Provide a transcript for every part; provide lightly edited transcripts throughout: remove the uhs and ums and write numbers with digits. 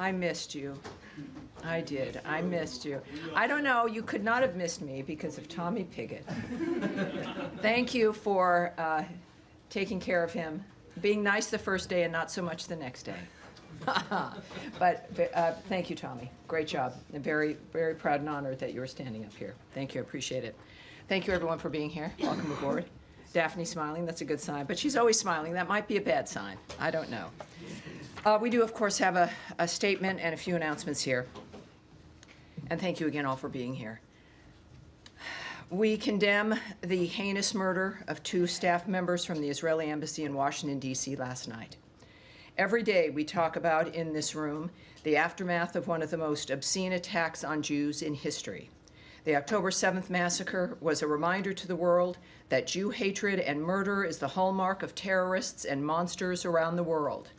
I missed you. I did. I missed you. I don't know. You could not have missed me because of Tommy Pigott. Thank you for taking care of him, being nice the first day and not so much the next day. But thank you, Tommy. Great job. I'm very, very proud and honored that you were standing up here. Thank you. I appreciate it. Thank you, everyone, for being here. Welcome aboard. Daphne smiling. That's a good sign. But she's always smiling. That might be a bad sign. I don't know. We do, of course, have a statement and a few announcements here. And thank you again all for being here. We condemn the heinous murder of 2 staff members from the Israeli embassy in Washington, D.C. last night. Every day we talk about in this room the aftermath of one of the most obscene attacks on Jews in history. The October 7th massacre was a reminder to the world that Jew hatred and murder is the hallmark of terrorists and monsters around the world.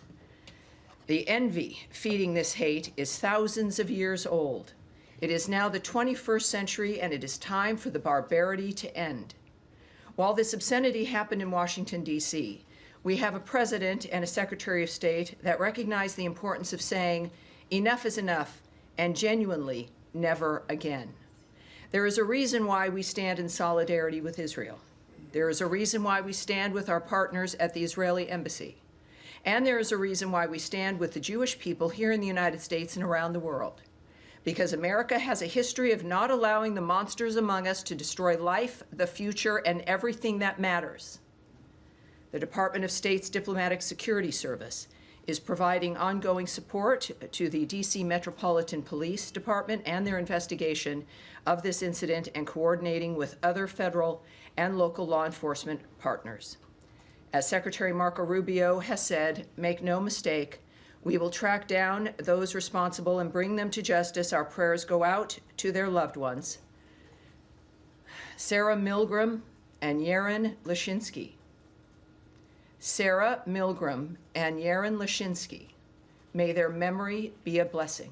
The envy feeding this hate is thousands of years old. It is now the 21st century, and it is time for the barbarity to end. While this obscenity happened in Washington, D.C., we have a president and a secretary of state that recognize the importance of saying, enough is enough, and genuinely, never again. There is a reason why we stand in solidarity with Israel. There is a reason why we stand with our partners at the Israeli embassy. And there is a reason why we stand with the Jewish people here in the United States and around the world. Because America has a history of not allowing the monsters among us to destroy life, the future, and everything that matters. The Department of State's Diplomatic Security Service is providing ongoing support to the D.C. Metropolitan Police Department and their investigation of this incident and coordinating with other federal and local law enforcement partners. As Secretary Marco Rubio has said, make no mistake, we will track down those responsible and bring them to justice. Our prayers go out to their loved ones. Sarah Milgram and Yaron Lashinsky. Sarah Milgram and Yaron Lashinsky. May their memory be a blessing.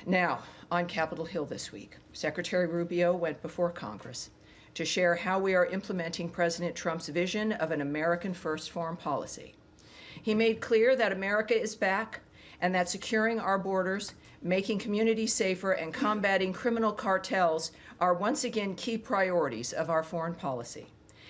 Now, on Capitol Hill this week, Secretary Rubio went before Congress to share how we are implementing President Trump's vision of an American-first foreign policy. He made clear that America is back and that securing our borders, making communities safer, and combating criminal cartels are once again key priorities of our foreign policy.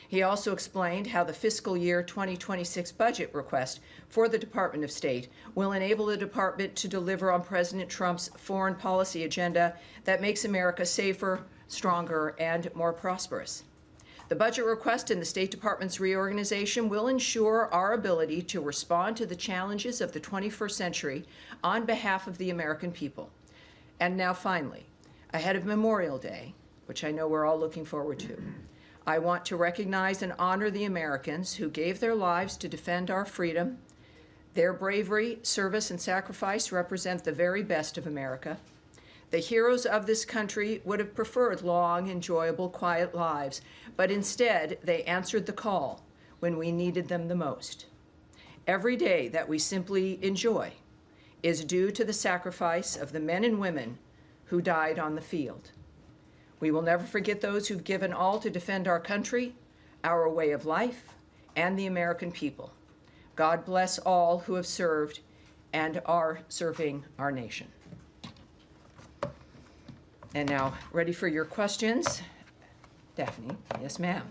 He also explained how the fiscal year 2026 budget request for the Department of State will enable the department to deliver on President Trump's foreign policy agenda that makes America safer, stronger, and more prosperous. The budget request in the State Department's reorganization will ensure our ability to respond to the challenges of the 21st century on behalf of the American people. And now finally, ahead of Memorial Day, which I know we're all looking forward to, I want to recognize and honor the Americans who gave their lives to defend our freedom. Their bravery, service, and sacrifice represent the very best of America. The heroes of this country would have preferred long, enjoyable, quiet lives, but instead they answered the call when we needed them the most. Every day that we simply enjoy is due to the sacrifice of the men and women who died on the field. We will never forget those who've given all to defend our country, our way of life, and the American people. God bless all who have served and are serving our nation. And now, ready for your questions? Daphne, yes, ma'am.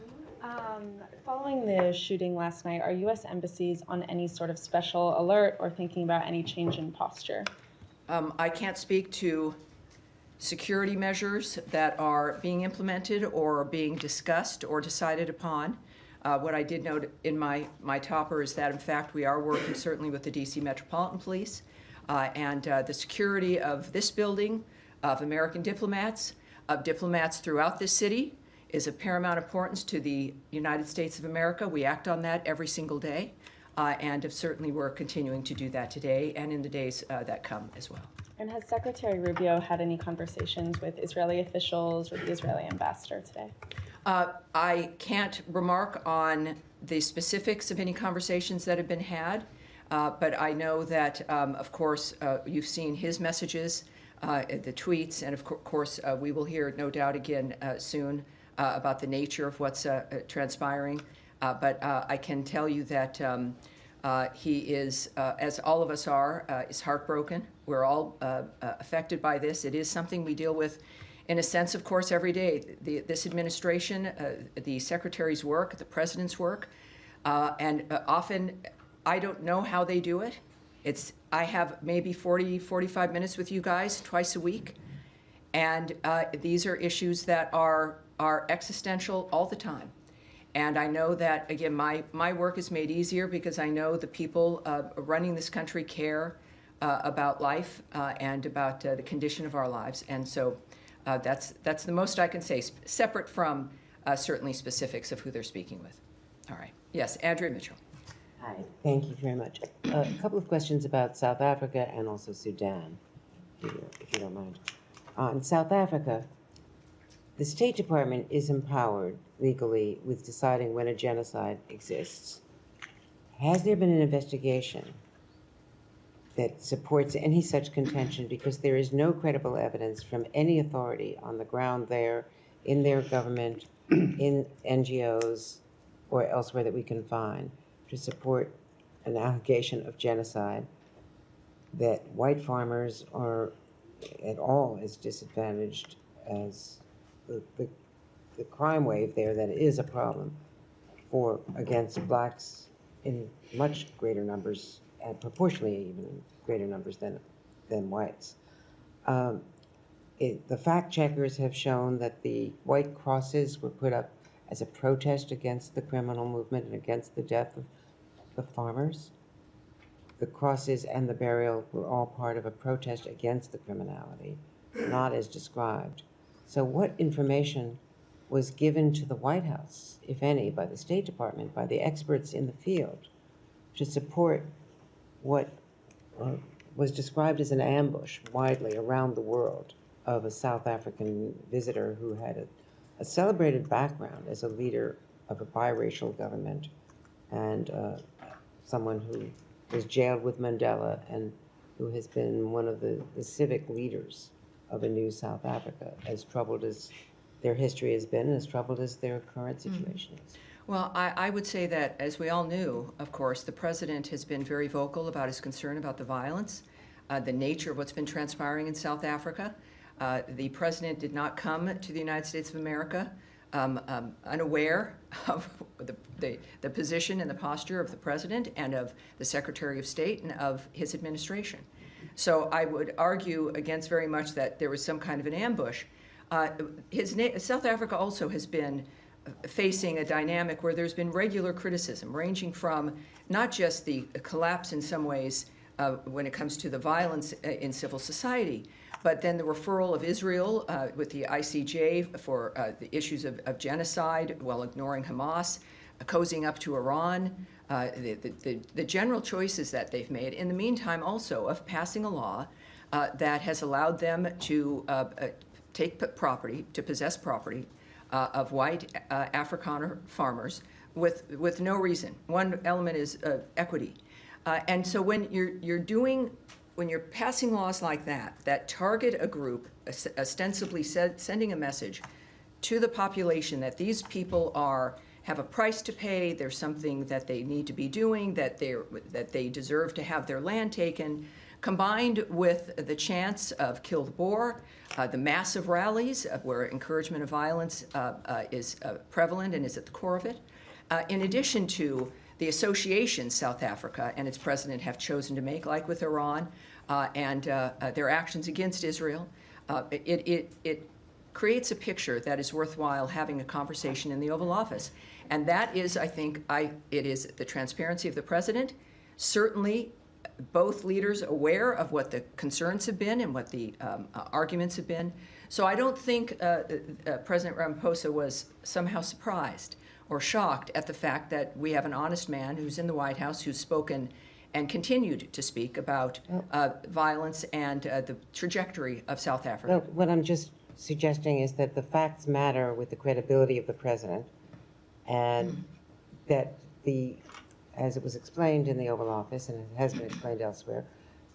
Following the shooting last night, are U.S. embassies on any sort of special alert or thinking about any change in posture? I can't speak to security measures that are being implemented or being discussed or decided upon. What I did note in my topper is that, in fact, we are working certainly with the D.C. Metropolitan Police. and the security of this building, of American diplomats, of diplomats throughout this city is of paramount importance to the United States of America. We act on that every single day, and certainly we're continuing to do that today and in the days that come as well. And has Secretary Rubio had any conversations with Israeli officials or the Israeli ambassador today? I can't remark on the specifics of any conversations that have been had, but I know that, of course, you've seen his messages, the tweets, and of course, we will hear, no doubt, again soon about the nature of what's transpiring. But I can tell you that he is, as all of us are, is heartbroken. We're all affected by this. It is something we deal with, in a sense, of course, every day. This administration, the Secretary's work, the President's work, and often I don't know how they do it. I have maybe 40, 45 minutes with you guys twice a week, and these are issues that are existential all the time. And I know that, again, my work is made easier because I know the people running this country care about life and about the condition of our lives. And so that's the most I can say, separate from certainly specifics of who they're speaking with. All right. Yes, Andrea Mitchell. Hi, thank you very much. A couple of questions about South Africa and also Sudan, if you don't mind. In South Africa, the State Department is empowered legally with deciding when a genocide exists. Has there been an investigation that supports any such contention? Because there is no credible evidence from any authority on the ground there, in their government, in NGOs, or elsewhere that we can find to support an allegation of genocide, that white farmers are at all as disadvantaged as the crime wave there, that is a problem against blacks in much greater numbers, and proportionally even in greater numbers than whites. The fact checkers have shown that the white crosses were put up as a protest against the criminal movement and against the death of the farmers. The crosses and the burial were all part of a protest against the criminality, not as described. So what information was given to the White House, if any, by the State Department, by the experts in the field, to support what was described as an ambush widely around the world of a South African visitor who had a celebrated background as a leader of a biracial government and someone who was jailed with Mandela and who has been one of the civic leaders of a new South Africa, as troubled as their history has been and as troubled as their current situation is? Well, I would say that, as we all knew, of course, the president has been very vocal about his concern about the violence, the nature of what's been transpiring in South Africa. The president did not come to the United States of America unaware of the position and the posture of the president and of the Secretary of State and of his administration. So I would argue against very much that there was some kind of an ambush. South Africa also has been facing a dynamic where there's been regular criticism, ranging from not just the collapse in some ways when it comes to the violence in civil society, but then the referral of Israel with the ICJ for the issues of genocide while ignoring Hamas, cozying up to Iran, the general choices that they've made. In the meantime, also, of passing a law that has allowed them to take property, to possess property of white Afrikaner farmers with no reason. One element is equity. And so when you're passing laws like that target a group, ostensibly sending a message to the population that these people have a price to pay, there's something that they need to be doing, that they deserve to have their land taken, combined with the chance of kill the Boer, the massive rallies where encouragement of violence is prevalent and is at the core of it, in addition to the associations South Africa and its president have chosen to make, like with Iran, and their actions against Israel. It creates a picture that is worthwhile having a conversation in the Oval Office. And that is, I think, it is the transparency of the president, certainly both leaders aware of what the concerns have been and what the arguments have been. So I don't think President Ramaphosa was somehow surprised or shocked at the fact that we have an honest man who's in the White House who's spoken and continued to speak about violence and the trajectory of South Africa. Well, what I'm just suggesting is that the facts matter with the credibility of the president, and that as it was explained in the Oval Office, and it has been explained elsewhere,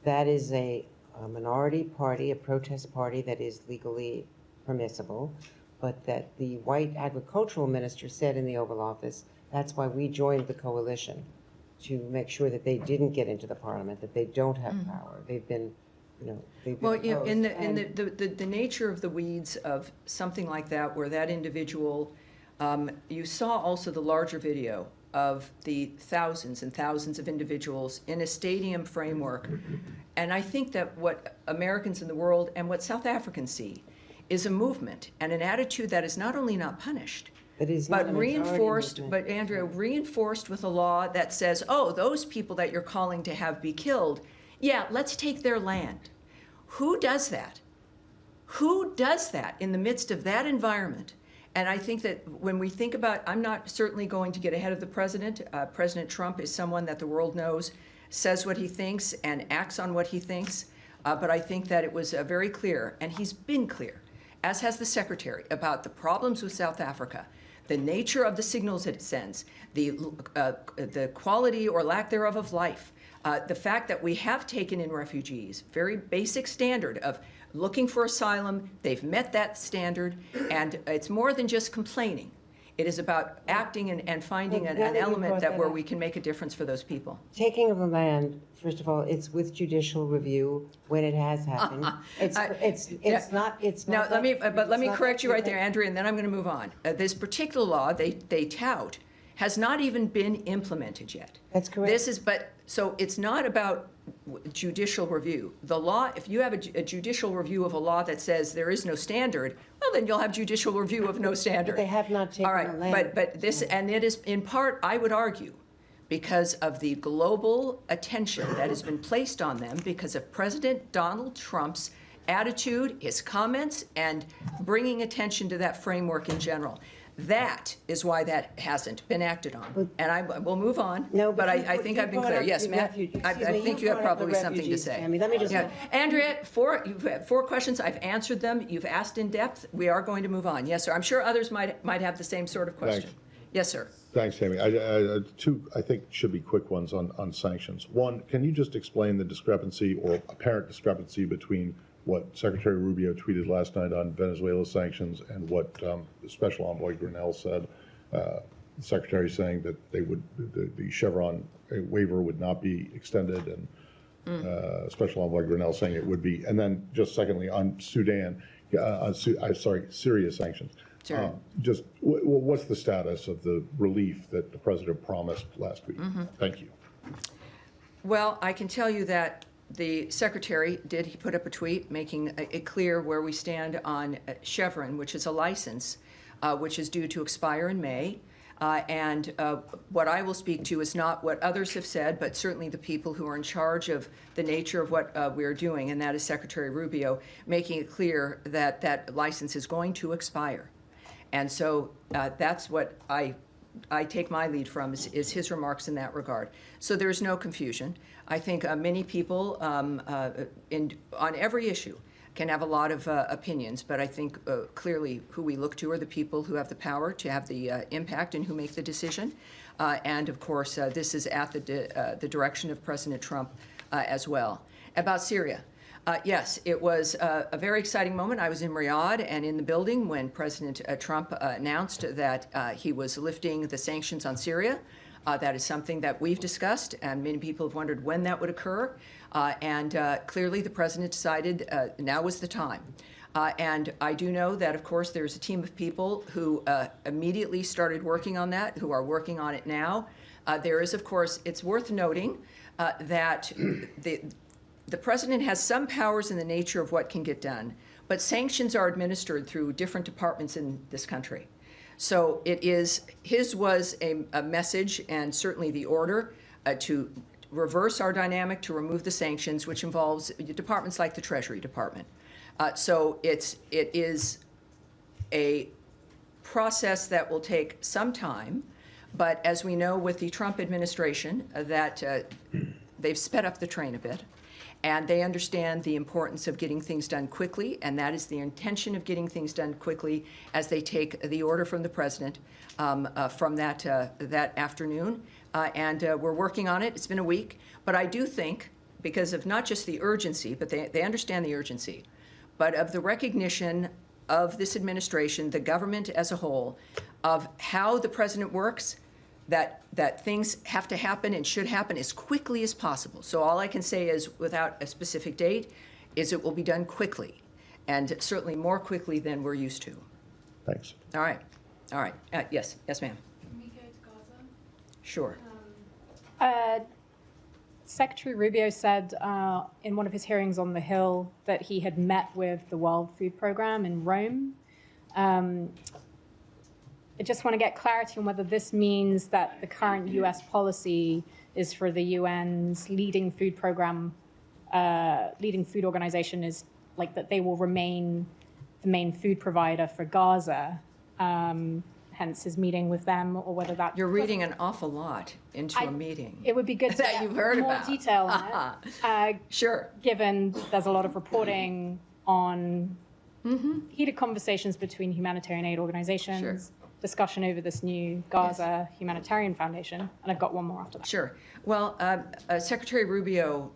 that is a minority party, a protest party that is legally permissible, but that the white agricultural minister said in the Oval Office, that's why we joined the coalition, to make sure that they didn't get into the parliament, that they don't have power. They've been, they've been Well, opposed. in the nature of the weeds of something like that, where that individual, you saw also the larger video of the thousands and thousands of individuals in a stadium framework. And I think that what Americans in the world and what South Africans see is a movement and an attitude that is not only not punished, but reinforced, but Andrea, reinforced with a law that says, oh, those people that you're calling to have be killed, yeah, let's take their land. Who does that? Who does that in the midst of that environment? And I think that when we think about, I'm not certainly going to get ahead of the president. President Trump is someone that the world knows, says what he thinks and acts on what he thinks. But I think that it was very clear, and he's been clear, as has the secretary, about the problems with South Africa, the nature of the signals it sends, the quality or lack thereof of life, the fact that we have taken in refugees, very basic standard of looking for asylum. They've met that standard, and it's more than just complaining. It is about acting and finding an element where we can make a difference for those people. Taking of the land, first of all, it's with judicial review when it has happened. It's not. Now, let me correct you right there, Andrea, and then I'm going to move on. This particular law they tout has not even been implemented yet. That's correct. So it's not about judicial review. The law, if you have a judicial review of a law that says there is no standard, well, then you'll have judicial review of no standard. But they have not taken the land. But this, and it is in part, I would argue, because of the global attention that has been placed on them because of President Donald Trump's attitude, his comments, and bringing attention to that framework in general. That is why that hasn't been acted on. And we'll move on. No, but I think I've been clear. Yes, Matt, I think you have probably something to say. Tammy, let me just. Yeah. Andrea, you've had 4 questions. I've answered them. You've asked in depth. We are going to move on. Yes, sir. I'm sure others might have the same sort of question. Thanks. Yes, sir. Thanks, Tammy. 2, I think, should be quick ones on sanctions. One, can you just explain the discrepancy or apparent discrepancy between what Secretary Rubio tweeted last night on Venezuela sanctions and what Special Envoy Grinnell said? The Secretary saying that the Chevron waiver would not be extended, and Special Envoy Grinnell saying it would be. And then just secondly, on Sudan, Syria sanctions. Sure. Just what's the status of the relief that the president promised last week? Thank you. Well, I can tell you that the secretary he put up a tweet making it clear where we stand on Chevron, which is a license which is due to expire in May. And what I will speak to is not what others have said, but certainly the people who are in charge of the nature of what we're doing, and that is Secretary Rubio, making it clear that that license is going to expire. And so that's what I take my lead from is his remarks in that regard. So there's no confusion. I think many people on every issue can have a lot of opinions, but I think clearly who we look to are the people who have the power to have the impact and who make the decision. And of course, this is at the direction of President Trump as well. About Syria. Yes, it was a very exciting moment. I was in Riyadh and in the building when President Trump announced that he was lifting the sanctions on Syria. That is something that we've discussed, and many people have wondered when that would occur. And clearly the president decided now was the time. And I do know that, of course, there's a team of people who immediately started working on that, who are working on it now. There is, of course, it's worth noting that the president has some powers in the nature of what can get done, but sanctions are administered through different departments in this country. So his was a message, and certainly the order to reverse our dynamic to remove the sanctions, which involves departments like the Treasury Department. So it is a process that will take some time, but as we know with the Trump administration, that they've sped up the train a bit, and they understand the importance of getting things done quickly, and that is the intention of getting things done quickly as they take the order from the president from that afternoon. And we're working on it. It's been a week. But I do think, because of not just the urgency, but they understand the urgency, but of the recognition of this administration, the government as a whole, of how the president works, that things have to happen and should happen as quickly as possible. So all I can say is, without a specific date, is it will be done quickly, and certainly more quickly than we're used to. Thanks. All right. All right. Yes, ma'am. Can we go to Gaza? Sure. Secretary Rubio said in one of his hearings on the Hill that he had met with the World Food Programme in Rome. I just want to get clarity on whether this means that the current U.S. policy is for the UN's leading food program, leading food organization is like that they will remain the main food provider for Gaza, hence his meeting with them, or whether that... You're reading an awful lot into a meeting. It would be good to that get you've heard more about. detail on it. Sure. Given there's a lot of reporting on heated conversations between humanitarian aid organizations, Sure. discussion over this new Gaza humanitarian foundation, and I've got one more after that. Sure. Well, Secretary Rubio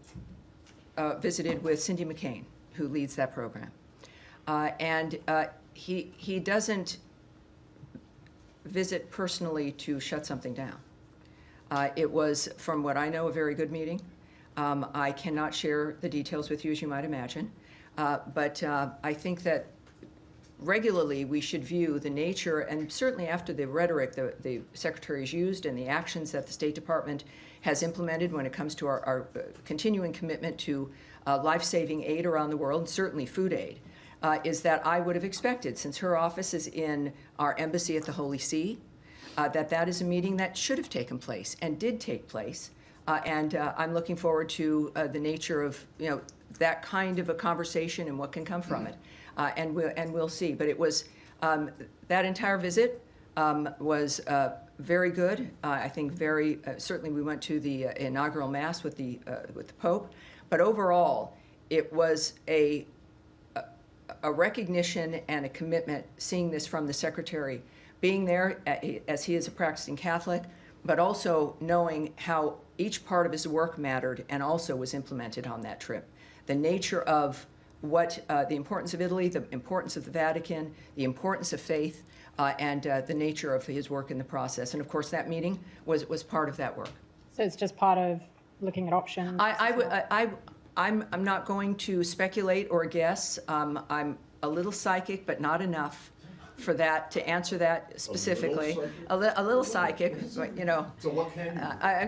visited with Cindy McCain, who leads that program. And he doesn't visit personally to shut something down. It was, from what I know, a very good meeting. I cannot share the details with you, as you might imagine, but I think that regularly we should view the nature, and certainly after the rhetoric the Secretary's used and the actions that the State Department has implemented when it comes to our continuing commitment to life-saving aid around the world, and certainly food aid, is that I would have expected, since her office is in our embassy at the Holy See, that is a meeting that should have taken place and did take place. And I'm looking forward to the nature of that kind of a conversation and what can come from it. And we'll see. But it was that entire visit was very good. I think very certainly we went to the inaugural mass with the Pope. But overall, it was a recognition and a commitment, seeing this from the Secretary, being there as he is a practicing Catholic, but also knowing how each part of his work mattered and also was implemented on that trip. The nature of what the importance of Italy, the importance of the Vatican, the importance of faith, and the nature of his work in the process. And of course, that meeting was part of that work. So it's just part of looking at options? I'm not going to speculate or guess. I'm a little psychic, but not enough for that to answer that specifically. A little psychic, you know. So what can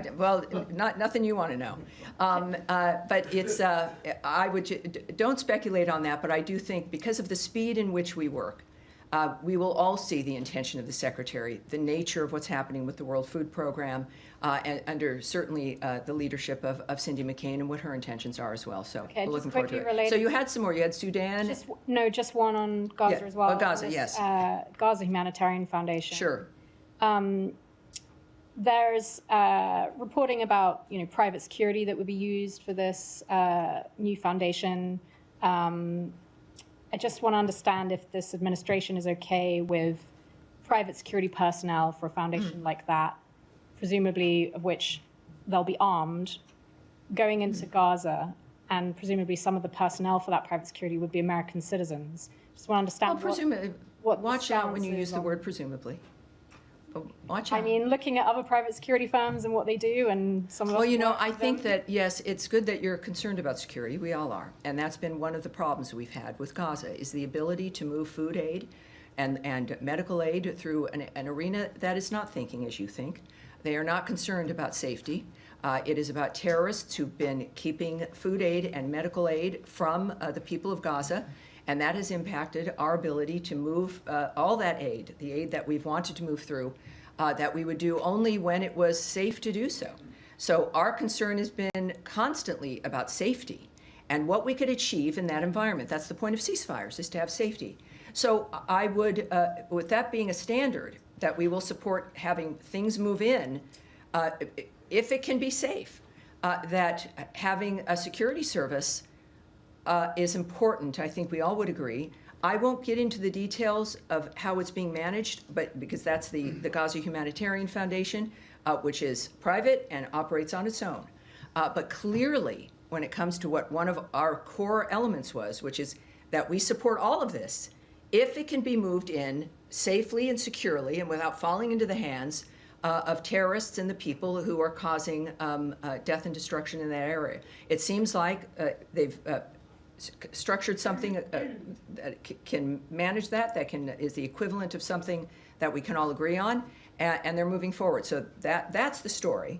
you? Well, nothing you want to know. But it's don't speculate on that. But I do think because of the speed in which we work, we will all see the intention of the Secretary, the nature of what's happening with the World Food Program, and under certainly the leadership of Cindy McCain and what her intentions are as well. So Okay, we're just looking forward to quickly it. So related- you had some more. You had Sudan. Just one on Gaza Yeah. as well. Oh, Gaza, This, yes. Gaza Humanitarian Foundation. Sure. There's reporting about private security that would be used for this new foundation. I just want to understand if this administration is okay with private security personnel for a foundation like that, presumably of which they'll be armed, going into Gaza, and presumably some of the personnel for that private security would be American citizens. Just want to understand Well, presumably, what the watch out when you stance use is the on- word presumably. Watch out. I mean, looking at other private security firms and what they do, and some of us Well, you know, work I with think them. that, yes, it's good that you're concerned about security. We all are. And that's been one of the problems we've had with Gaza, is the ability to move food aid and medical aid through an arena that is not thinking as you think. They are not concerned about safety. It is about terrorists who've been keeping food aid and medical aid from the people of Gaza. And that has impacted our ability to move all that aid, the aid that we've wanted to move through, that we would do only when it was safe to do so. So our concern has been constantly about safety and what we could achieve in that environment. That's the point of ceasefires, is to have safety. So I would, with that being a standard, that we will support having things move in if it can be safe, that having a security service is important. I think we all would agree. I won't get into the details of how it's being managed, but because that's the Gaza Humanitarian Foundation, which is private and operates on its own. But clearly, when it comes to what one of our core elements was, which is that we support all of this, if it can be moved in safely and securely and without falling into the hands of terrorists and the people who are causing death and destruction in that area. It seems like they've structured something that can manage that is the equivalent of something that we can all agree on, and they're moving forward. So that's the story,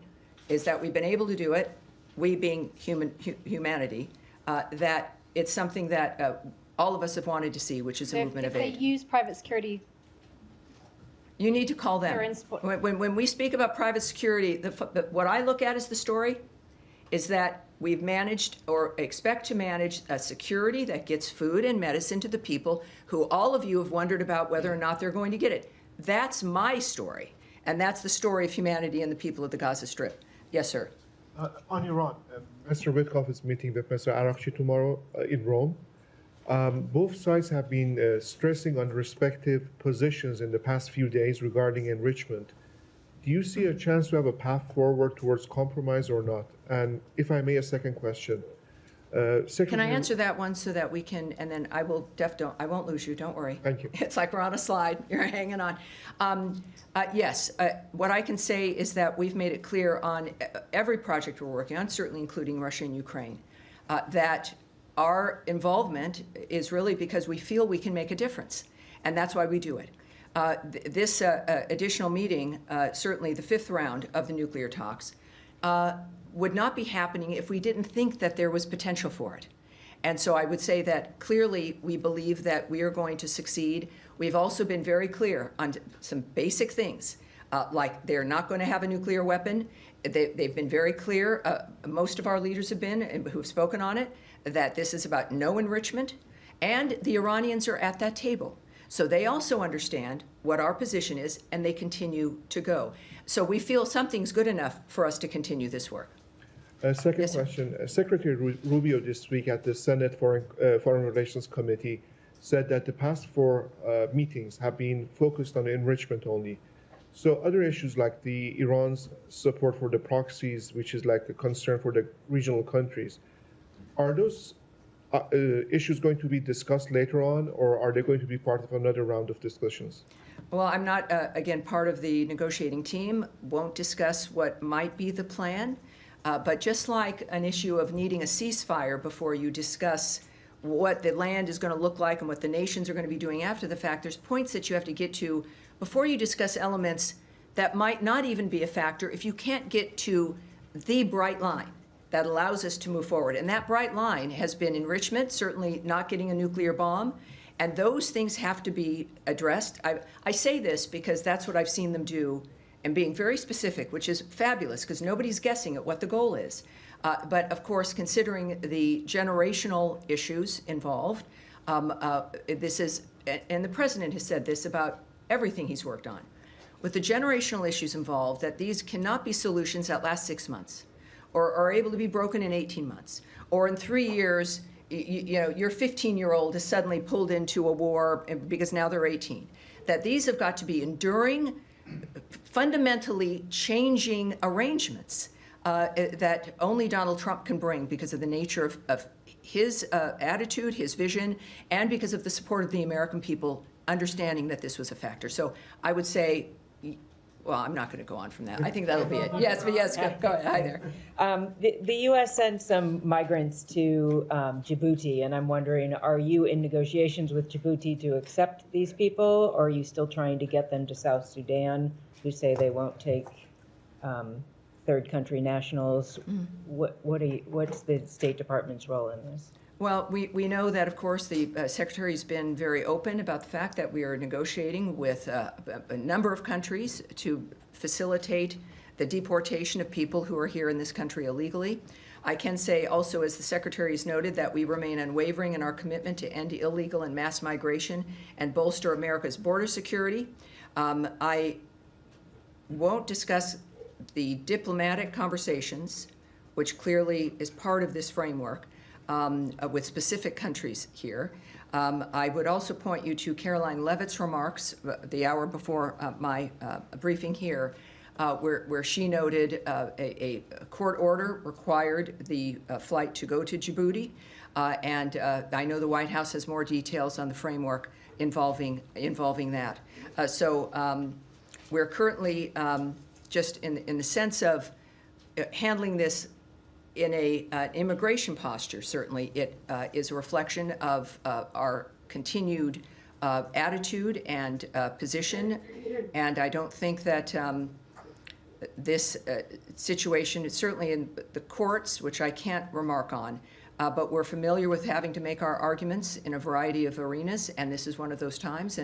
is that we've been able to do it, we being humanity, that it's something that all of us have wanted to see, which is a movement of aid. If they use private security, you need to call them. When we speak about private security, what I look at as the story is that we've managed or expect to manage a security that gets food and medicine to the people who all of you have wondered about whether or not they're going to get it. That's my story, and that's the story of humanity and the people of the Gaza Strip. Yes, sir. On Iran, Mr. Witkoff is meeting with Mr. Arakchi tomorrow in Rome. Both sides have been stressing on respective positions in the past few days regarding enrichment. Do you see a chance to have a path forward towards compromise or not? And if I may, a second question. Can I answer that one so that we can, and then I won't lose you, don't worry. Thank you. It's like we're on a slide, you're hanging on. Yes, what I can say is that we've made it clear on every project we're working on, certainly including Russia and Ukraine, that our involvement is really because we feel we can make a difference, and that's why we do it. This additional meeting, certainly the fifth round of the nuclear talks, would not be happening if we didn't think that there was potential for it. And so I would say that clearly we believe that we are going to succeed. We've also been very clear on some basic things, like they're not going to have a nuclear weapon. They've been very clear, most of our leaders have been, who've spoken on it, that this is about no enrichment, and the Iranians are at that table. So they also understand what our position is, and they continue to go. So we feel something's good enough for us to continue this work. Second Yes, sir. question. Secretary Rubio this week at the Senate Foreign Relations Committee said that the past four meetings have been focused on enrichment only. So other issues like the Iran's support for the proxies, which is like a concern for the regional countries, are those issues going to be discussed later on, or are they going to be part of another round of discussions? Well, I'm not, again, part of the negotiating team, won't discuss what might be the plan. But just like an issue of needing a ceasefire before you discuss what the land is going to look like and what the nations are going to be doing after the fact, there's points that you have to get to before you discuss elements that might not even be a factor if you can't get to the bright line that allows us to move forward. And that bright line has been enrichment, certainly not getting a nuclear bomb, and those things have to be addressed. I say this because that's what I've seen them do, and being very specific, which is fabulous because nobody's guessing at what the goal is. But of course, considering the generational issues involved, this is, and the president has said this about everything he's worked on, with the generational issues involved, that these cannot be solutions that last 6 months or are able to be broken in 18 months, or in 3 years, you know, your 15-year-old is suddenly pulled into a war because now they're 18. That these have got to be enduring, fundamentally changing arrangements that only Donald Trump can bring because of the nature of his attitude, his vision, and because of the support of the American people understanding that this was a factor. So I would say, well, I'm not going to go on from that. I think that'll be it. Yes, but yes, go ahead. Hi there. The U.S. sent some migrants to Djibouti, and I'm wondering, are you in negotiations with Djibouti to accept these people, or are you still trying to get them to South Sudan, who say they won't take third country nationals? What's the State Department's role in this? Well, we know that, of course, the Secretary's been very open about the fact that we are negotiating with a number of countries to facilitate the deportation of people who are here in this country illegally. I can say also, as the Secretary has noted, that we remain unwavering in our commitment to end illegal and mass migration and bolster America's border security. I won't discuss the diplomatic conversations, which clearly is part of this framework, with specific countries here. I would also point you to Caroline Levitt's remarks the hour before my briefing here, where she noted a court order required the flight to go to Djibouti, and I know the White House has more details on the framework involving that. We're currently just in the sense of handling this in an immigration posture. Certainly, it is a reflection of our continued attitude and position, and I don't think that this situation is certainly in the courts, which I can't remark on, but we're familiar with having to make our arguments in a variety of arenas, and this is one of those times.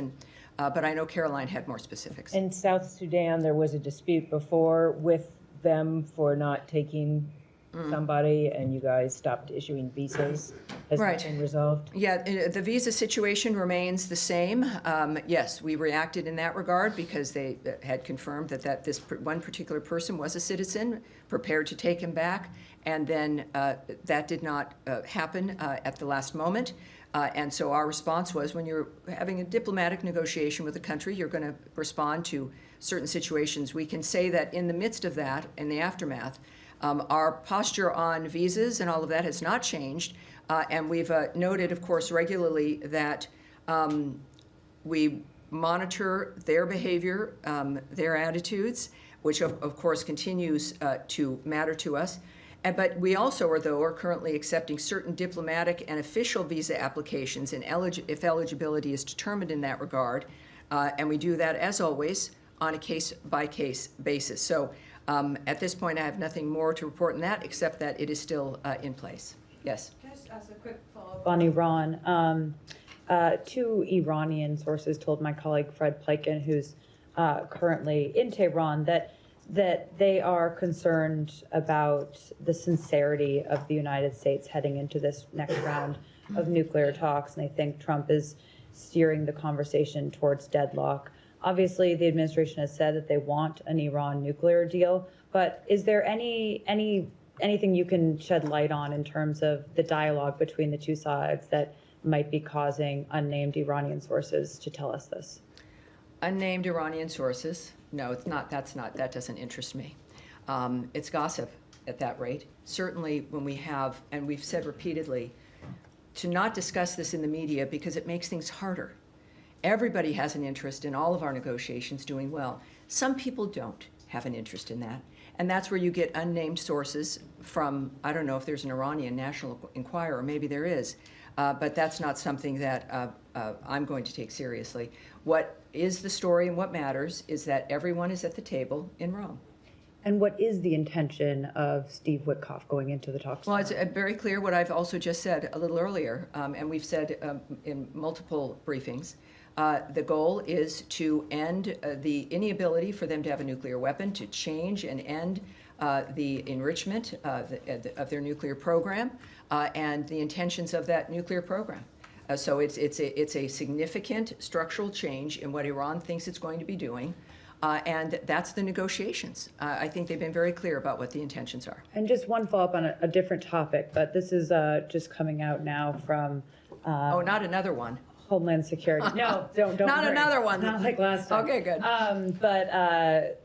But I know Caroline had more specifics. In South Sudan, there was a dispute before with them for not taking somebody, and you guys stopped issuing visas. Has Right. that been resolved? Yeah, the visa situation remains the same. Yes, we reacted in that regard because they had confirmed that this one particular person was a citizen, prepared to take him back, and then that did not happen at the last moment. And so our response was, when you're having a diplomatic negotiation with a country, you're going to respond to certain situations. We can say that in the midst of that, in the aftermath, our posture on visas and all of that has not changed. And we've noted, of course, regularly that we monitor their behavior, their attitudes, which of course continues to matter to us. But we also are currently accepting certain diplomatic and official visa applications if eligibility is determined in that regard. And we do that, as always, on a case-by-case basis. So at this point, I have nothing more to report on that, except that it is still in place. Yes? Can I just ask a quick follow-up on Iran? Two Iranian sources told my colleague Fred Pleiken, who's currently in Tehran, that they are concerned about the sincerity of the United States heading into this next round of nuclear talks, and they think Trump is steering the conversation towards deadlock. Obviously, the administration has said that they want an Iran nuclear deal, but is there anything you can shed light on in terms of the dialogue between the two sides that might be causing unnamed Iranian sources to tell us this? Unnamed Iranian sources? No, it's not. That doesn't interest me. It's gossip at that rate. Certainly when we have, and we've said repeatedly, to not discuss this in the media because it makes things harder. Everybody has an interest in all of our negotiations doing well. Some people don't have an interest in that. And that's where you get unnamed sources from, I don't know if there's an Iranian National Enquirer, maybe there is, but that's not something that I'm going to take seriously. What is the story and what matters is that everyone is at the table in Rome. And what is the intention of Steve Witkoff going into the talks? Well, it's very clear what I've also just said a little earlier, and we've said in multiple briefings. The goal is to end the inability for them to have a nuclear weapon, to change and end the enrichment of their nuclear program and the intentions of that nuclear program. So it's a significant structural change in what Iran thinks it's going to be doing, and that's the negotiations. I think they've been very clear about what the intentions are. And just one follow-up on a different topic, but this is just coming out now from Oh, not another one. Homeland Security. No, don't Not worry. another one. Not like last time. Okay, good. But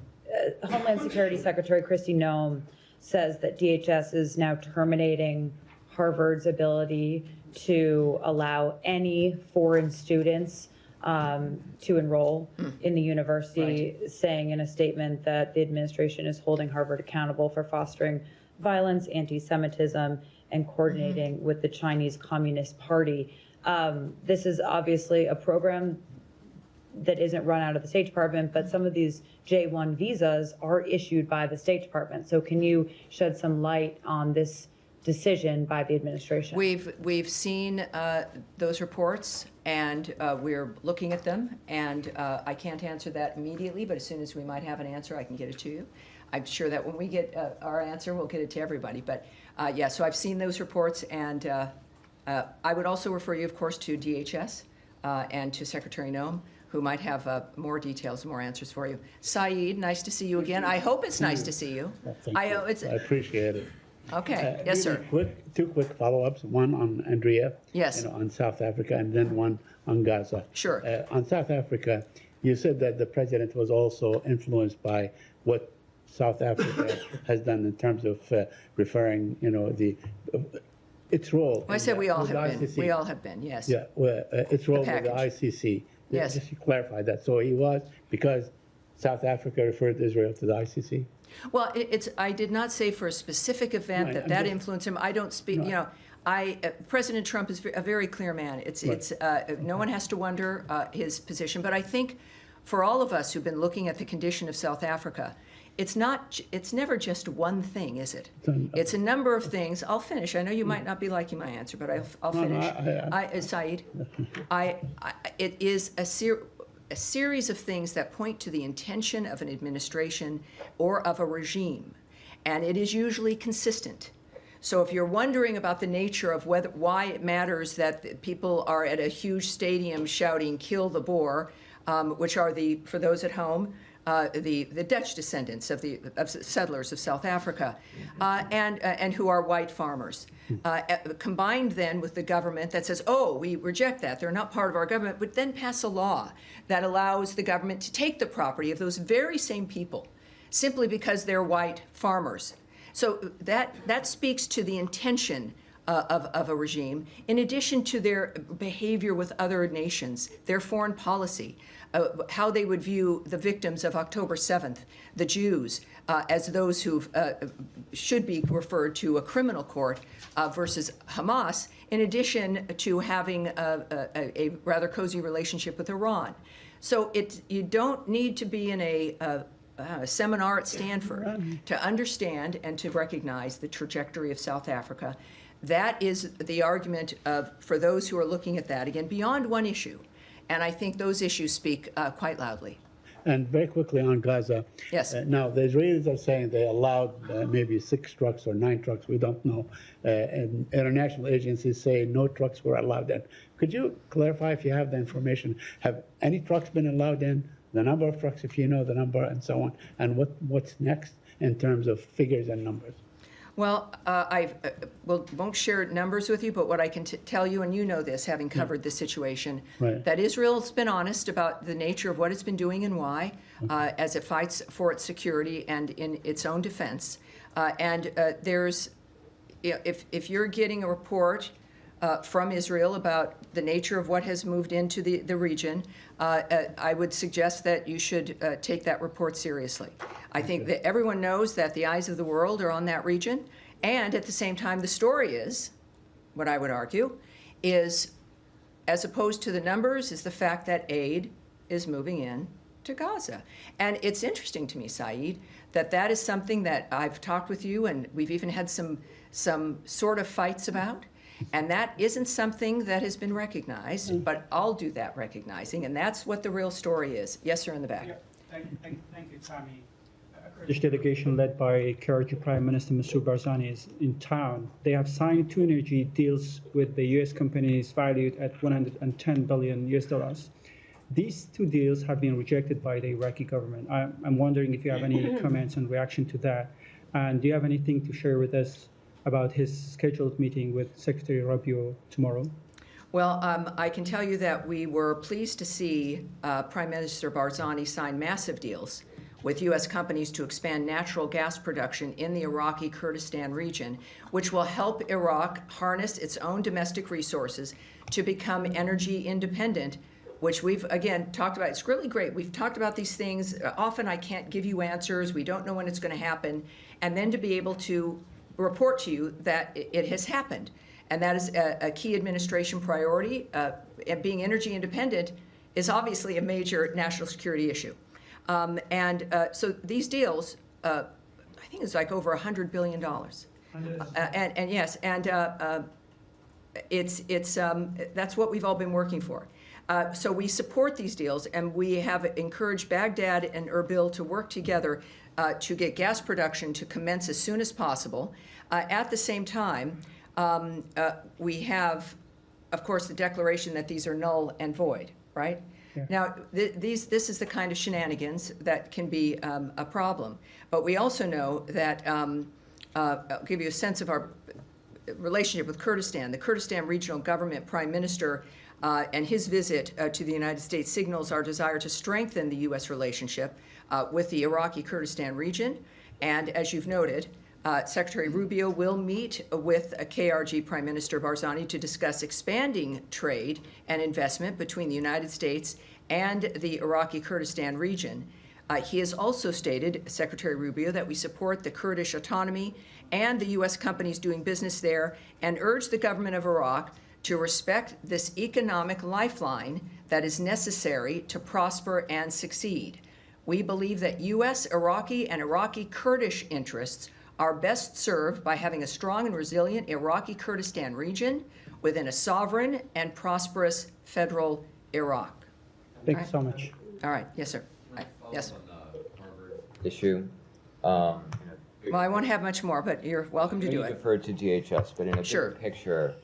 Homeland Security Secretary Kristi Noem says that DHS is now terminating Harvard's ability to allow any foreign students to enroll in the university, saying in a statement that the administration is holding Harvard accountable for fostering violence, anti-Semitism, and coordinating with the Chinese Communist Party. This is obviously a program that isn't run out of the State Department, but some of these J-1 visas are issued by the State Department. So can you shed some light on this decision by the administration? We've seen those reports, and we're looking at them, and I can't answer that immediately, but as soon as we might have an answer, I can get it to you. I'm sure that when we get our answer, we'll get it to everybody. But yeah, so I've seen those reports, and I would also refer you, of course, to DHS and to Secretary Noem, who might have more details, more answers for you. Saeed, nice to see you again. I hope it's nice to see you. Thank you. I appreciate it. Okay. Yes, sir. Two quick follow-ups. One on Andrea. Yes. On South Africa, and then one on Gaza. Sure. On South Africa, you said that the president was also influenced by what South Africa has done in terms of referring, its role. Well, I said we all with have the been. ICC. We all have been. Yes. Yeah. Well, its role with the package. ICC. Yes. Just to clarify that. So he was because South Africa referred Israel to the ICC. Well, I did not say for a specific event Right, that influenced him. I don't speak. President Trump is a very clear man. No one has to wonder his position. But I think for all of us who've been looking at the condition of South Africa, it's never just one thing, is it? It's a number of things. I'll finish. I know you might not be liking my answer, but I'll finish. Saeed, it is a series of things that point to the intention of an administration or of a regime, and it is usually consistent. So if you're wondering about the nature of why it matters that people are at a huge stadium shouting "Kill the Boer," which are for those at home, the Dutch descendants of settlers of South Africa, and who are white farmers, combined then with the government that says, "Oh, we reject that; they're not part of our government," but then pass a law that allows the government to take the property of those very same people, simply because they're white farmers. So that speaks to the intention of a regime, in addition to their behavior with other nations, their foreign policy, how they would view the victims of October 7th, the Jews, as those who should be referred to a criminal court versus Hamas, in addition to having a rather cozy relationship with Iran. So you don't need to be in a seminar at Stanford to understand and to recognize the trajectory of South Africa. That is the argument for those who are looking at that, again, beyond one issue. And I think those issues speak quite loudly. And very quickly on Gaza. Yes. Now, the Israelis are saying they allowed maybe 6 trucks or 9 trucks, we don't know. And international agencies say no trucks were allowed in. Could you clarify if you have the information? Have any trucks been allowed in? The number of trucks, if you know the number, and so on. And what's next in terms of figures and numbers? Well, I won't share numbers with you, but what I can tell you, and you know this, having covered this situation, that Israel's been honest about the nature of what it's been doing and why, as it fights for its security and in its own defense. There's, if you're getting a report from Israel about the nature of what has moved into the region, I would suggest that you should take that report seriously. I think that everyone knows that the eyes of the world are on that region, and at the same time, the story is, what I would argue, is, as opposed to the numbers, is the fact that aid is moving in to Gaza. And it's interesting to me, Saeed, that is something that I've talked with you, and we've even had some sort of fights about. And that isn't something that has been recognized, but I'll do that recognizing, and that's what the real story is. Yes, sir, in the back. Yeah, thank you, Tammy. Kurdish delegation led by Kurdish Prime Minister Masoud Barzani is in town. They have signed 2 energy deals with the U.S. companies valued at $110 billion US. These 2 deals have been rejected by the Iraqi government. I'm wondering if you have any comments and reaction to that, and do you have anything to share with us about his scheduled meeting with Secretary Rubio tomorrow? Well, I can tell you that we were pleased to see Prime Minister Barzani sign massive deals with U.S. companies to expand natural gas production in the Iraqi Kurdistan region, which will help Iraq harness its own domestic resources to become energy independent, which we've, again, talked about. It's really great. We've talked about these things. Often I can't give you answers. We don't know when it's going to happen. And then to be able to report to you that it has happened. And that is a key administration priority. Being energy independent is obviously a major national security issue. So these deals, I think it's like over $100 billion. And yes, and that's what we've all been working for. So we support these deals, and we have encouraged Baghdad and Erbil to work together to get gas production to commence as soon as possible. At the same time, we have, of course, the declaration that these are null and void, right? Yeah. Now, this is the kind of shenanigans that can be a problem. But we also know that, I'll give you a sense of our relationship with Kurdistan. The Kurdistan Regional Government Prime Minister and his visit to the United States signals our desire to strengthen the U.S. relationship with the Iraqi Kurdistan region. And as you've noted, Secretary Rubio will meet with KRG Prime Minister Barzani to discuss expanding trade and investment between the United States and the Iraqi Kurdistan region. He has also stated, Secretary Rubio, that we support the Kurdish autonomy and the U.S. companies doing business there, and urge the government of Iraq to respect this economic lifeline that is necessary to prosper and succeed. We believe that U.S., Iraqi, and Iraqi Kurdish interests are best served by having a strong and resilient Iraqi Kurdistan region within a sovereign and prosperous federal Iraq. Thank you so much. All right. Yes, sir. Yes. Issue. Well, I won't have much more, but you're welcome to do You it. deferred to DHS, but in a Sure. bigger picture,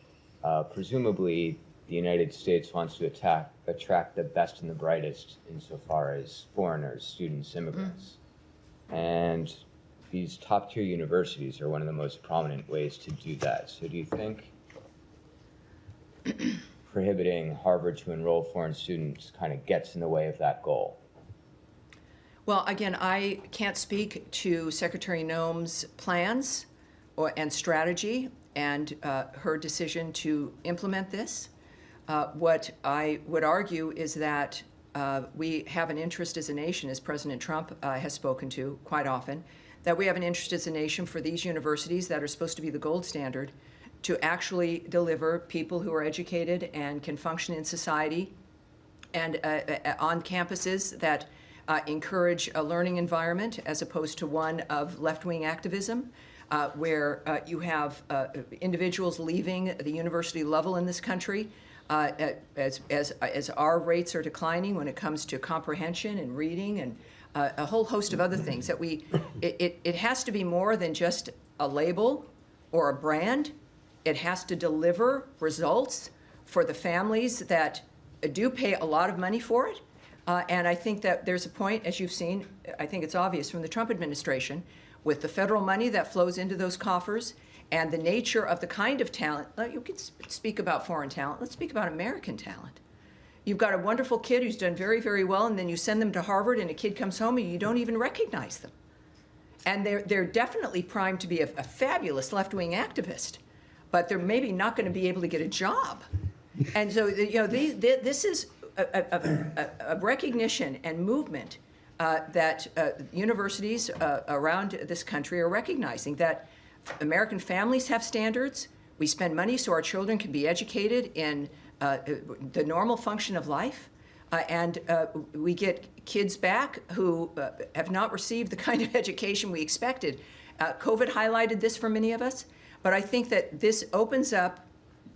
presumably the United States wants to attract the best and the brightest insofar as foreigners, students, immigrants. And these top-tier universities are one of the most prominent ways to do that. So do you think prohibiting Harvard to enroll foreign students kind of gets in the way of that goal? Well, again, I can't speak to Secretary Noem's plans and strategy and her decision to implement this. What I would argue is that we have an interest as a nation, as President Trump has spoken to quite often, that we have an interest as a nation for these universities that are supposed to be the gold standard to actually deliver people who are educated and can function in society and on campuses that encourage a learning environment as opposed to one of left-wing activism, where you have individuals leaving the university level in this country as our rates are declining when it comes to comprehension and reading and a whole host of other things. That it has to be more than just a label or a brand. It has to deliver results for the families that do pay a lot of money for it. And I think that there's a point, as you've seen, I think it's obvious from the Trump administration, with the federal money that flows into those coffers and the nature of the kind of talent. You can speak about foreign talent. Let's speak about American talent. You've got a wonderful kid who's done very, very well, and then you send them to Harvard, and a kid comes home, and you don't even recognize them. And they're definitely primed to be a fabulous left-wing activist, but they're maybe not going to be able to get a job. And so, this is a recognition and movement that universities around this country are recognizing that American families have standards. We spend money so our children can be educated in the normal function of life. And we get kids back who have not received the kind of education we expected. COVID highlighted this for many of us. But I think that this opens up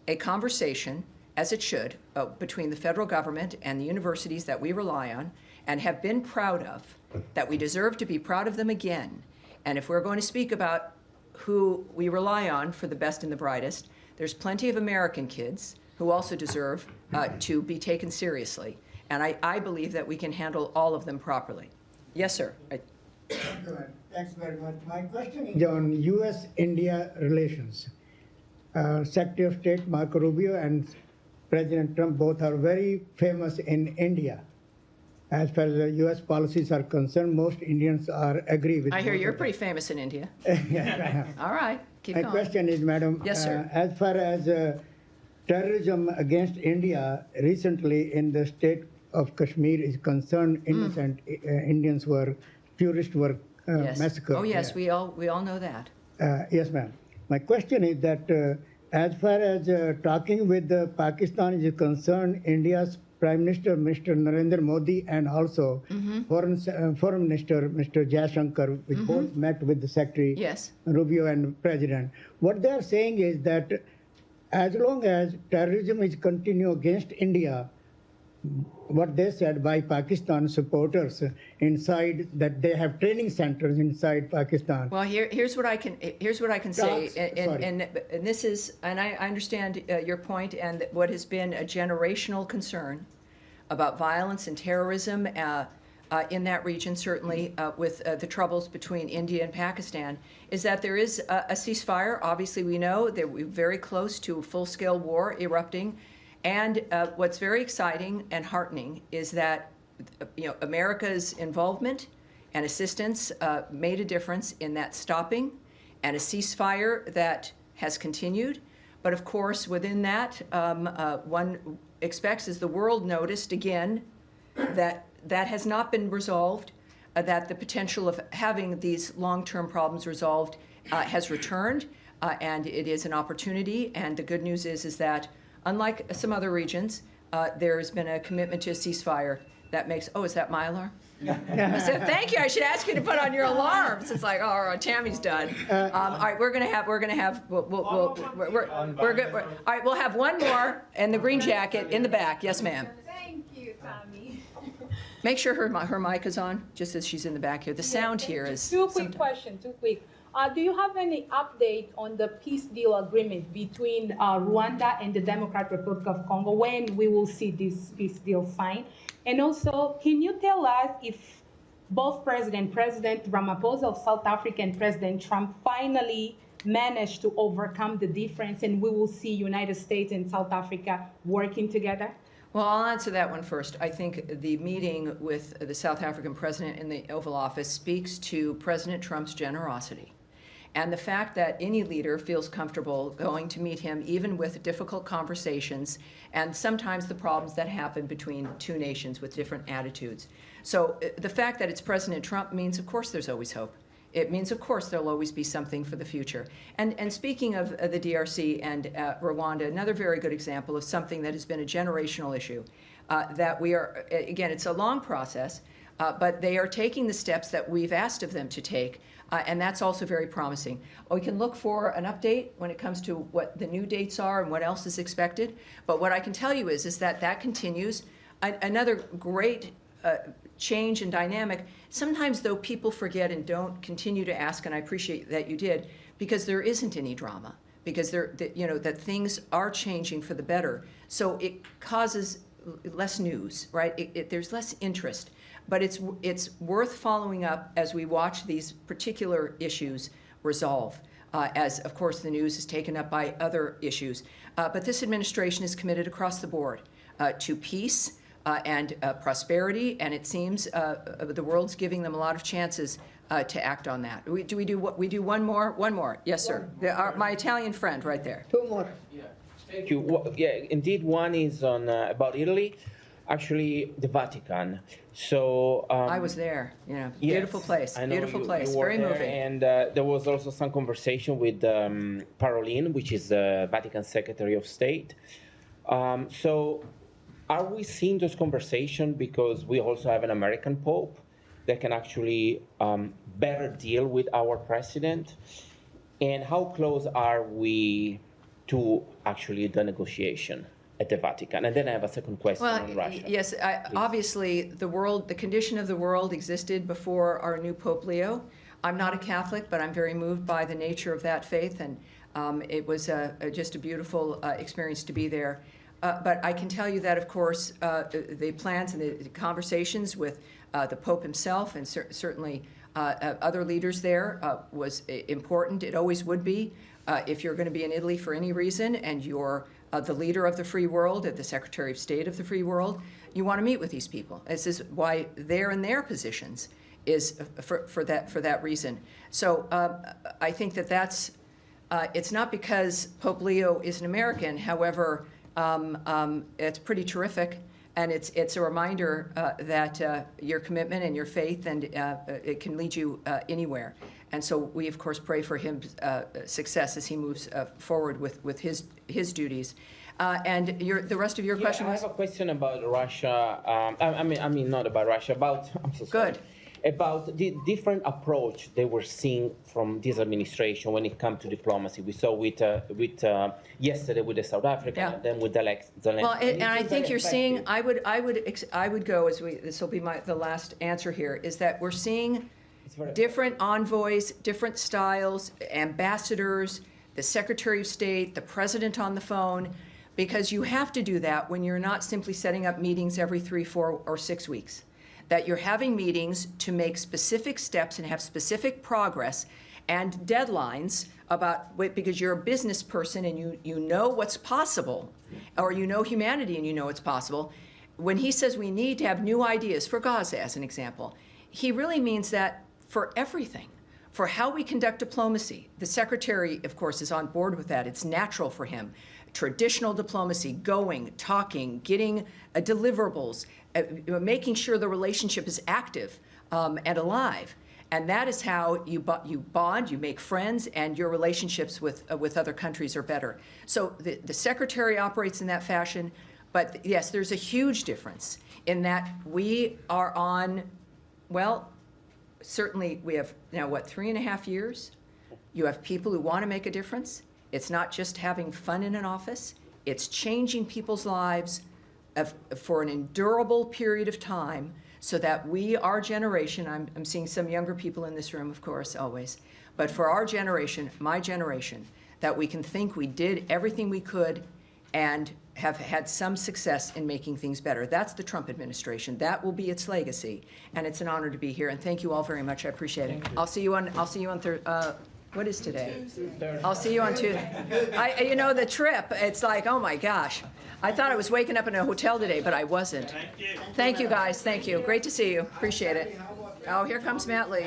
a conversation, as it should, between the federal government and the universities that we rely on and have been proud of, that we deserve to be proud of them again. And if we're going to speak about who we rely on for the best and the brightest, there's plenty of American kids who also deserve to be taken seriously. And I believe that we can handle all of them properly. Yes, sir. Thanks very much. My question is on U.S.-India relations. Secretary of State Marco Rubio and President Trump both are very famous in India. As far as the U.S. policies are concerned, most Indians agree with. I hear you're pretty famous in India. Yes, I am. All right, keep going. My question is, Madam, Yes, sir. As far as terrorism against India, recently in the state of Kashmir is concerned, innocent Indians tourists were Yes. massacred. Oh, yes, there. we all know that. Yes, ma'am. My question is that as far as talking with Pakistan is concerned, India's Prime Minister, Mr. Narendra Modi, and also Foreign Minister, Mr. Jaishankar, which both met with the Secretary Yes. Rubio and President. What they are saying is that as long as terrorism is continue against India, what they said by Pakistan supporters inside, that they have training centers inside Pakistan. Well, here's what I can say, Sorry. and this is, and I understand your point, and what has been a generational concern about violence and terrorism in that region, certainly with the troubles between India and Pakistan, is that there is a ceasefire. Obviously, we know that we're very close to a full-scale war erupting, and what's very exciting and heartening is that America's involvement and assistance made a difference in that stopping, and a ceasefire that has continued. But of course, within that, one expects, as the world noticed again, that has not been resolved, that the potential of having these long-term problems resolved has returned, and it is an opportunity. And the good news is that, unlike some other regions, there has been a commitment to a ceasefire that makes, oh, is that my alarm? I said, thank you. I should ask you to put on your alarms. It's like, oh, Tammy's done. All right, we're gonna have. All right, we'll have one more in the green jacket in the back. Yes, ma'am. Thank you, Tammy. Make sure her mic is on, just as she's in the back here. The sound here is. Two quick questions. Do you have any update on the peace deal agreement between Rwanda and the Democratic Republic of Congo, when we will see this peace deal signed? And also, can you tell us if both President Ramaphosa of South Africa and President Trump finally managed to overcome the difference, and we will see United States and South Africa working together? Well, I'll answer that one first. I think the meeting with the South African president in the Oval Office speaks to President Trump's generosity, and the fact that any leader feels comfortable going to meet him, even with difficult conversations and sometimes the problems that happen between two nations with different attitudes. So the fact that it's President Trump means, of course, there's always hope. It means, of course, there'll always be something for the future. And speaking of the DRC and Rwanda, another very good example of something that has been a generational issue, that we are, again, it's a long process, but they are taking the steps that we've asked of them to take, and that's also very promising. We can look for an update when it comes to what the new dates are and what else is expected, but what I can tell you is that continues. Another great change and dynamic. Sometimes, though, people forget and don't continue to ask, and I appreciate that you did, because there isn't any drama, because that things are changing for the better. So it causes less news, right? There's less interest, but it's worth following up as we watch these particular issues resolve. As of course the news is taken up by other issues, but this administration is committed across the board to peace. And prosperity, and it seems the world's giving them a lot of chances to act on that. We do one more? One more. Yes, sir. My Italian friend right there. Two more. Yeah, thank you. Well, yeah, indeed, one is on about Italy, actually the Vatican. So I was there. Beautiful place. Beautiful place. Very moving. And there was also some conversation with Parolin, which is the Vatican Secretary of State. So. Are we seeing those conversations because we also have an American Pope that can actually better deal with our president? And how close are we to actually the negotiation at the Vatican? And then I have a second question on Russia. Yes, obviously the condition of the world existed before our new Pope Leo. I'm not a Catholic, but I'm very moved by the nature of that faith, and it was just a beautiful experience to be there. But I can tell you that, of course, the plans and the conversations with the Pope himself and certainly other leaders there was important. It always would be. If you're going to be in Italy for any reason and you're the leader of the free world, the Secretary of State of the free world, you want to meet with these people. This is why they're in their positions, is for that reason. So I think that's it's not because Pope Leo is an American. However, it's pretty terrific, and it's a reminder that your commitment and your faith, and it can lead you anywhere. And so we, of course, pray for his success as he moves forward with his duties. And the rest of your question was? I have a question about Russia. I mean, not about Russia. I'm so sorry. Good. about the different approach they were seeing from this administration when it comes to diplomacy. We saw with yesterday with the South Africa, Yeah. and then with the Zelensky. Well, and I it's think very you're seeing, effective. I would go, this will be the last answer here, is that we're seeing different envoys, different styles, ambassadors, the Secretary of State, the President on the phone, because you have to do that when you're not simply setting up meetings every 3, 4, or 6 weeks. That you're having meetings to make specific steps and have specific progress and deadlines about, because you're a business person and you know what's possible, or you know humanity and you know it's possible. When he says we need to have new ideas for Gaza, as an example, he really means that for everything, for how we conduct diplomacy. The Secretary, of course, is on board with that. It's natural for him. Traditional diplomacy, going, talking, getting deliverables, making sure the relationship is active and alive. And that is how you bond, you make friends, and your relationships with other countries are better. So the Secretary operates in that fashion, but yes, there's a huge difference in that we are on, well, certainly we have now, 3.5 years? You have people who want to make a difference. It's not just having fun in an office. It's changing people's lives for an endurable period of time so that we, our generation, I'm seeing some younger people in this room, of course, always, but for our generation, my generation, that we can think we did everything we could and have had some success in making things better. That's the Trump administration. That will be its legacy, and it's an honor to be here. And thank you all very much. I appreciate it. I'll see you on what is today? I'll see you on Tuesday. You know, the trip, it's like, oh my gosh. I thought I was waking up in a hotel today, but I wasn't. Thank you, guys. Thank you. Great to see you. Appreciate it. Oh, here comes Matt Lee.